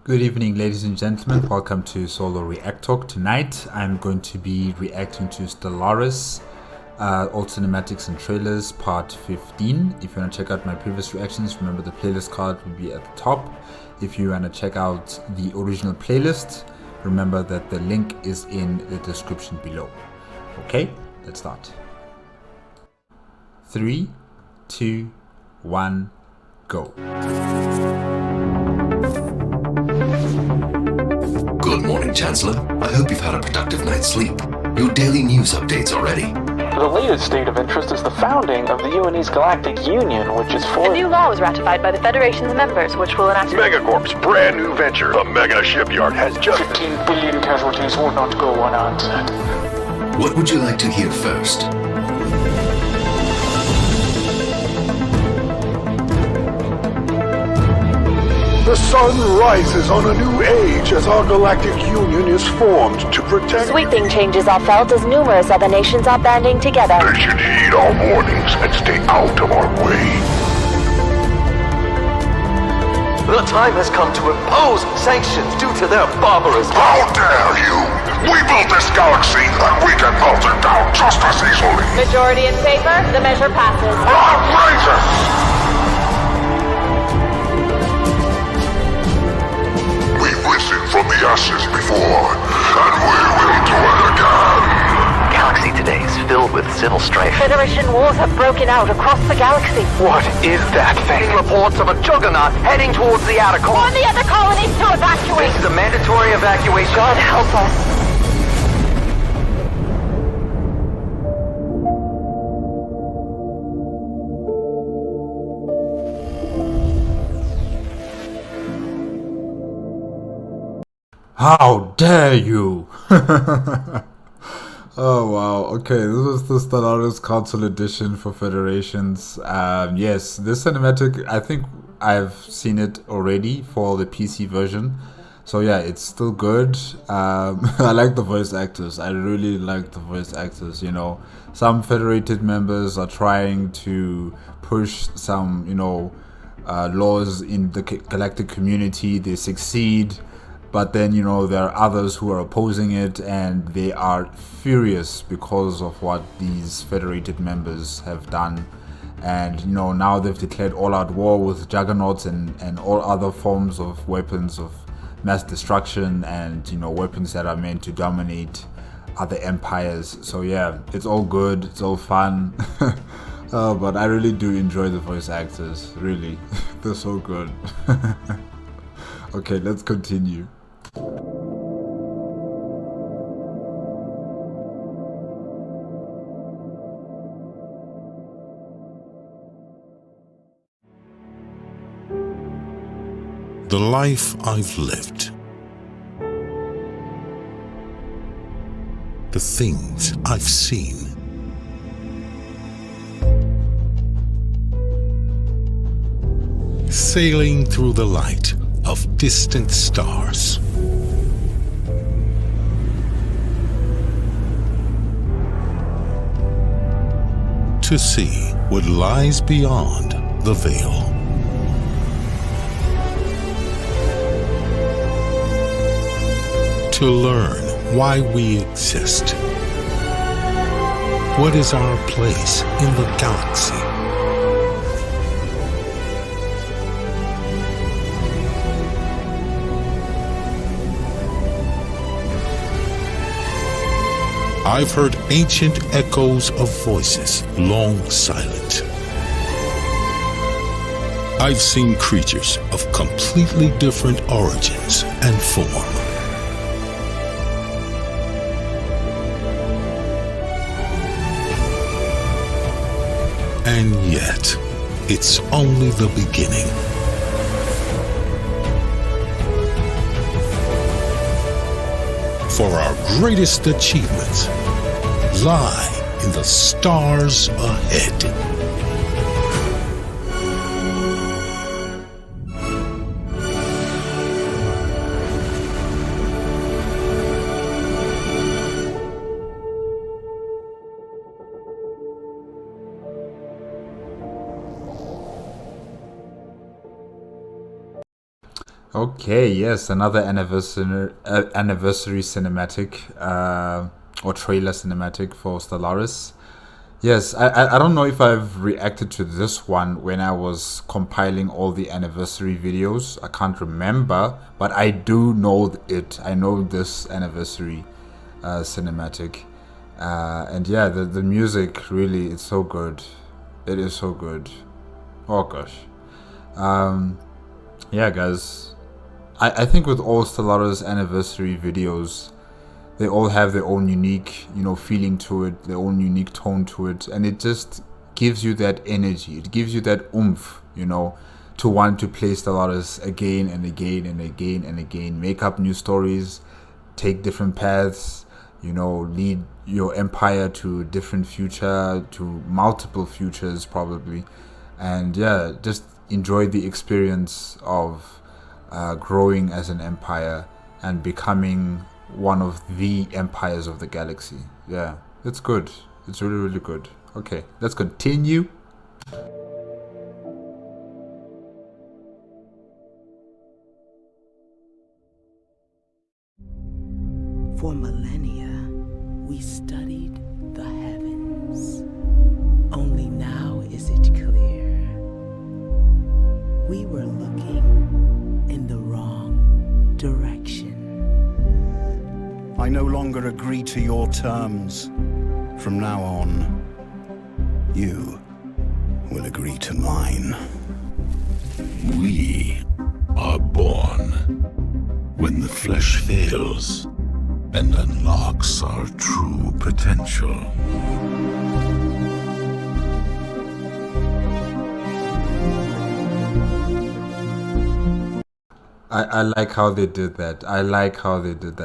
Good evening, ladies and gentlemen. Welcome to Solo ReacTalk. Tonight, I'm going to be reacting to Stellaris, all cinematics and trailers, part 15. If you want to check out my previous reactions, remember the playlist card will be at the top. If you want to check out the original playlist, remember that the link is in the description below. Okay, let's start. 3, 2, 1, go. Good morning, Chancellor. I hope you've had a productive night's sleep. Your daily news updates are ready. The latest state of interest is the founding of the UNE's Galactic Union, which is for... A new law was ratified by the Federation's members, which will enact... Megacorp's brand new venture, the Mega Shipyard, has just... 15 billion casualties will not go unanswered. What would you like to hear first? The sun rises on a new age as our Galactic Union is formed to protect... Sweeping changes are felt as numerous other nations are banding together. They should heed our warnings and stay out of our way. The time has come to impose sanctions due to their barbarism. How dare you! We built this galaxy and we can melt it down just as easily! Majority in favor, the measure passes. Outrageous! From the ashes before, and we will do it again! Galaxy today is filled with civil strife. Federation wars have broken out across the galaxy. What is that thing? Reports of a juggernaut heading towards the outer Warn core. the other colonies to evacuate! This is a mandatory evacuation. God help us. How dare you! Oh wow, okay, this was the Stellaris Council Edition for Federations. Yes, this cinematic, I think I've seen it already for the PC version. So yeah, it's still good. I like the voice actors. I really like the voice actors, you know. Some Federated members are trying to push some, laws in the galactic community. They succeed. But then, there are others who are opposing it, and they are furious because of what these Federated members have done. And, now they've declared all-out war with juggernauts and all other forms of weapons of mass destruction and, weapons that are meant to dominate other empires. So yeah, it's all good, it's all fun. But I really do enjoy the voice actors, really. They're so good. Okay, let's continue. The life I've lived, the things I've seen, sailing through the light of distant stars, to see what lies beyond the veil. To learn why we exist. What is our place in the galaxy? I've heard ancient echoes of voices long silent. I've seen creatures of completely different origins and form. And yet, it's only the beginning. For our greatest achievements lie in the stars ahead. Okay, yes, another anniversary cinematic or trailer cinematic for Stellaris. Yes, I don't know if I've reacted to this one when I was compiling all the anniversary videos. I can't remember, but I do know it. I know this anniversary cinematic. And yeah, the music really, it's so good. It is so good. Oh gosh. Yeah, guys. I think with all Stellaris anniversary videos, they all have their own unique, feeling to it, their own unique tone to it, and it just gives you that energy. It gives you that oomph, to want to play Stellaris again and again and again and again, make up new stories, take different paths, lead your empire to a different future, to multiple futures probably, and yeah, just enjoy the experience of growing as an empire and becoming one of the empires of the galaxy. Yeah, it's good. It's really, really good. Okay, let's continue. For millennia, we studied the heavens. Only now is it clear. We were looking in the wrong direction. I no longer agree to your terms. From now on, you will agree to mine. We are born when the flesh fails and unlocks our true potential. I like how they did that.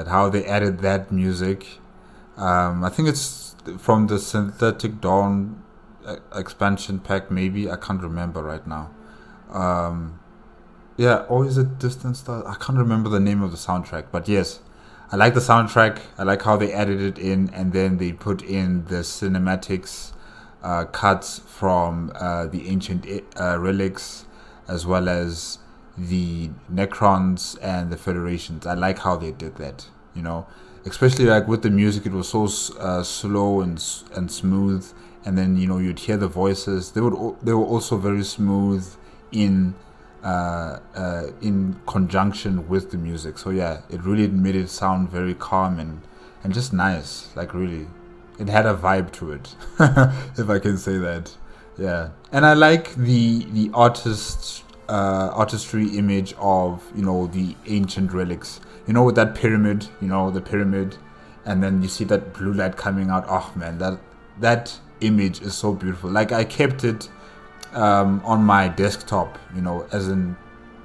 How they added that music. I think it's from the Synthetic Dawn expansion pack, maybe. I can't remember right now. Yeah, or is it Distant Stars? I can't remember the name of the soundtrack, but yes, I like the soundtrack. I like how they added it in, and then they put in the cinematics cuts from the ancient relics, as well as the Necrons and the Federations. I like how they did that, especially like with the music. It was so slow and smooth, and then you'd hear the voices. They were also very smooth in conjunction with the music. So yeah, it really made it sound very calm and just nice. Like really, it had a vibe to it, if I can say that. Yeah, and I like the artistry image of the ancient relics, with that pyramid, the pyramid, and then you see that blue light coming out. Oh man, that image is so beautiful. Like I kept it on my desktop, as in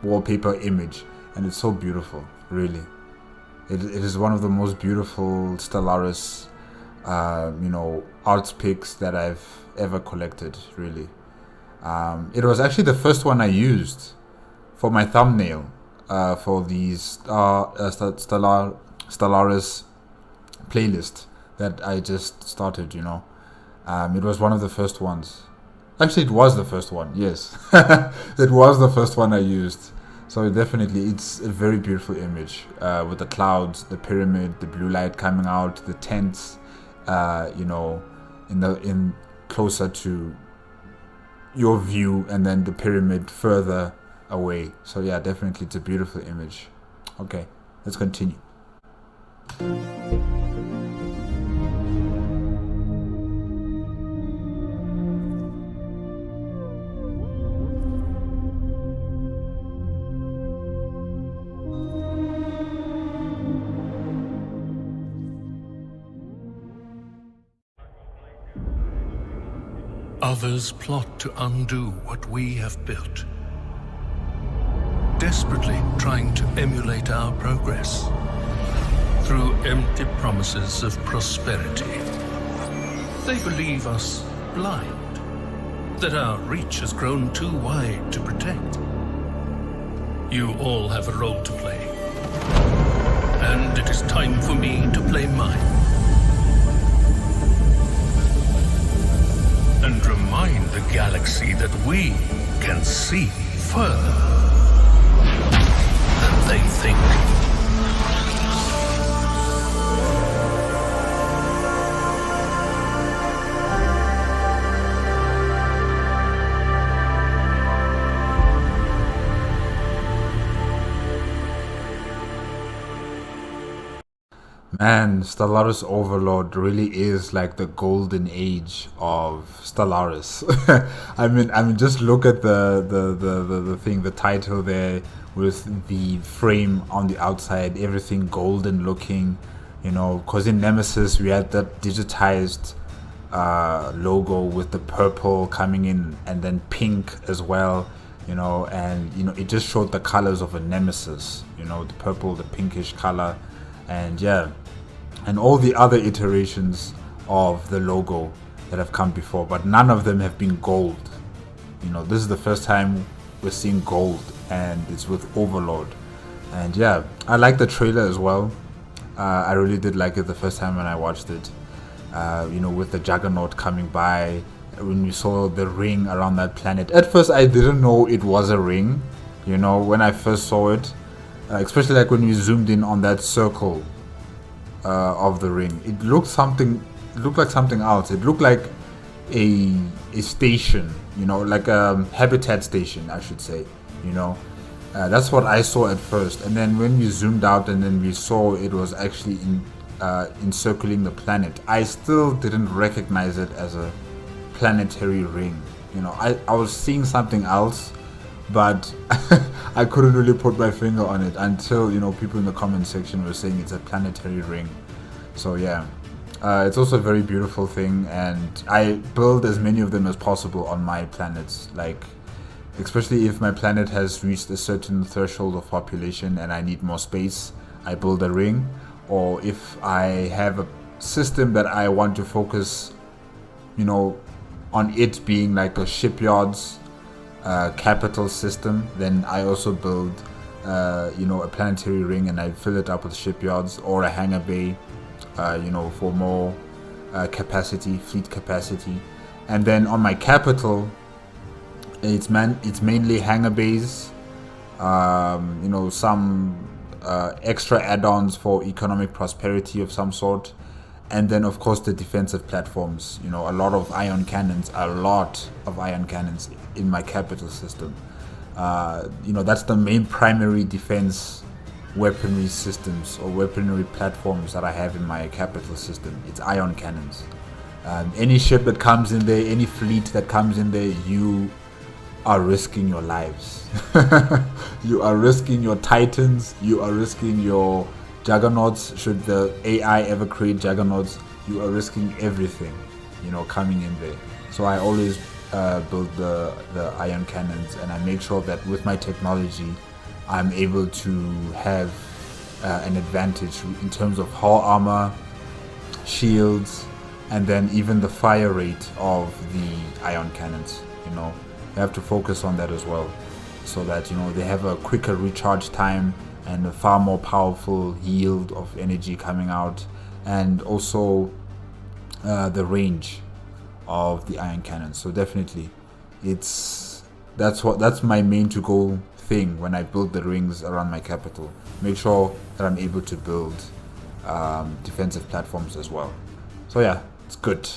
wallpaper image, and it's so beautiful. Really, it is one of the most beautiful Stellaris arts picks that I've ever collected. Really. It was actually the first one I used for my thumbnail for the Stellaris playlist that I just started, It was one of the first ones. Actually, it was the first one, yes. It was the first one I used. So definitely, it's a very beautiful image with the clouds, the pyramid, the blue light coming out, the tents, in closer to your view, and then the pyramid further away. So yeah, definitely it's a beautiful image. Okay, let's continue. Others plot to undo what we have built, desperately trying to emulate our progress through empty promises of prosperity. They believe us blind, that our reach has grown too wide to protect. You all have a role to play, and it is time for me to play mine. And remind the galaxy that we can see further. they think. Man, Stellaris Overlord really is like the golden age of Stellaris. I mean, just look at the thing, the title there, with the frame on the outside, everything golden looking, you know. Because in Nemesis we had that digitized logo with the purple coming in and then pink as well, you know, and you know it just showed the colors of a Nemesis, you know, the purple, the pinkish color. And yeah, and all the other iterations of the logo that have come before, but none of them have been gold. You know, this is the first time we're seeing gold, and it's with Overlord. And yeah, I like the trailer as well. I really did like it the first time when I watched it. You know, with the Juggernaut coming by, when we saw the ring around that planet. At first I didn't know it was a ring, you know, when I first saw it. Especially like when we zoomed in on that circle of the ring, it looked like something else. It looked like a station, you know, like a habitat station, I should say. You know, that's what I saw at first, and then when we zoomed out and then we saw it was actually encircling the planet, I still didn't recognize it as a planetary ring. You know, I was seeing something else, but I couldn't really put my finger on it until, you know, people in the comment section were saying it's a planetary ring. So yeah, it's also a very beautiful thing, and I build as many of them as possible on my planets, like especially if my planet has reached a certain threshold of population and I need more space, I build a ring. Or if I have a system that I want to focus, you know, on it being like a shipyard's capital system, then I also build you know, a planetary ring, and I fill it up with shipyards or a hangar bay, you know, for more capacity, fleet capacity. And then on my capital, it's mainly hangar bays, you know, some extra add-ons for economic prosperity of some sort, and then of course the defensive platforms, you know, a lot of ion cannons in my capital system. You know, that's the main primary defense weaponry systems or weaponry platforms that I have in my capital system. It's ion cannons. Any ship that comes in there, any fleet that comes in there, you are risking your lives. You are risking your titans, you are risking your juggernauts. Should the AI ever create juggernauts, you are risking everything, you know, coming in there. So I always build the ion cannons, and I make sure that with my technology I'm able to have an advantage in terms of hull armor, shields, and then even the fire rate of the ion cannons. You know, you have to focus on that as well, so that, you know, they have a quicker recharge time and a far more powerful yield of energy coming out, and also the range of the ion cannon. So definitely that's my main to go thing when I build the rings around my capital. Make sure that I'm able to build defensive platforms as well. So yeah, it's good.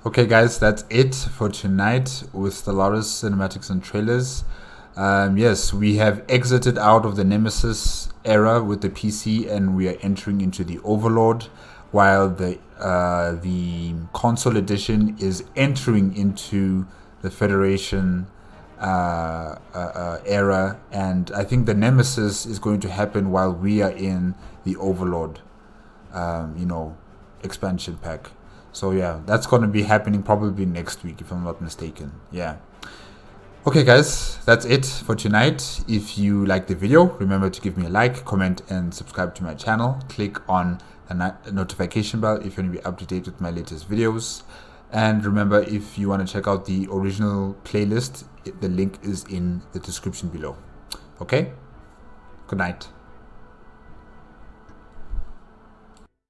Okay guys, that's it for tonight with Stellaris cinematics and trailers. Yes, we have exited out of the Nemesis era with the PC, and we are entering into the Overlord, while the console edition is entering into the Federation era, and I think the Nemesis is going to happen while we are in the Overlord, you know, expansion pack. So yeah, that's going to be happening probably next week, if I'm not mistaken. Yeah. Okay guys, that's it for tonight. If you like the video, remember to give me a like, comment, and subscribe to my channel. Click on the notification bell if you want to be up to date with my latest videos. And remember, if you want to check out the original playlist, the link is in the description below. Okay? Good night.